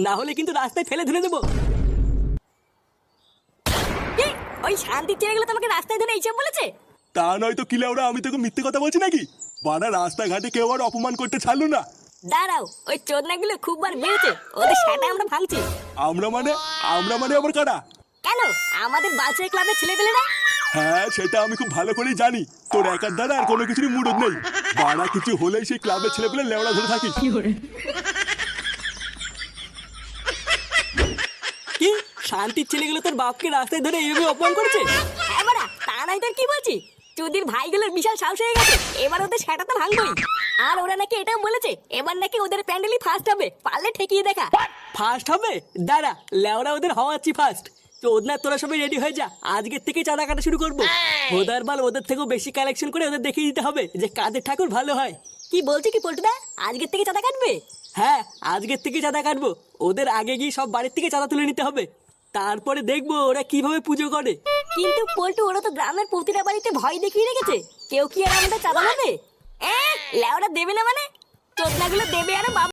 না হলে কিন্তু রাস্তায় ফেলে ধরে দেবো। কি? ওই শান্তির ছেলেগুলো তোমাকে রাস্তায় ধরে এইসব বলেছে? তা নয় তো কি লেওড়া, আমি তোকে মিথ্যে কথা বলছি নাকি? বাড়া রাস্তাঘাটে কেউ আর অপমান করতে ছাড়লো না। দাঁড়াও, ওই চোদনাগুলো খুব বার বেড়েছে, ওদের সেটা আমরা ভাঙছি। আমরা মানে আবার কারা? কেন? আমাদের বাচ্চা ক্লাবের ছেলেপেলেরা। হ্যাঁ সেটা আমি খুব ভালো করেই জানি, তোর একার দ্বারা আর কোনো কিছুরই মুরদ নেই। বাড়া কিছু হলেই সেই ক্লাবের ছেলেপেলে লেওড়া ধরে থাকিস। কি শান্তির ছেলেগুলো তোর বাপকে রাস্তায় ধরে এইভাবে অপমান করেছে? হ্যাঁ বাড়া, তা নাই তোর কি বলছি? চুদির ভাইগুলোর বিশাল সাহস হয়ে গেছে, এবার ওদের সেটা তো ভাঙবই। আর ওরা নাকি এটাও বলেছে এবার নাকি ওদের প্যান্ডেলই ফার্স্ট হবে, পারলে ঠেকিয়ে দেখা। ফার্স্ট হবে? দাঁড়া, লেওরা ওদের হওয়াচ্ছি ফার্স্ট। চোদনা তোরা সবাই রেডি হয়ে যা, আজকের থেকে চাঁদা কাটা শুরু করবো। ওদের বাল ওদের থেকেও বেশি কালেকশন করে ওদের দেখিয়ে দিতে হবে যে কাদের ঠাকুর ভালো হয়। কি বলছি কি পল্টুদা, আজকের থেকে চাঁদা কাটবে? হ্যাঁ আজকের থেকে চাঁদা কাটবো। ওদের আগে গিয়ে সব বাড়ির থেকে চাঁদা তুলে নিতে হবে, তারপরে দেখবো ওরা কিভাবে পুজো করে। কিন্তু পল্টু, ওরা তো গ্রামের প্রতিটা বাড়িতে ভয় দেখিয়ে রেখেছে, কেউ কি আর আমাদের চাঁদা নেবে? লেওরা দেবে না মানে? চোদনাগুলো দেবে আর বাবা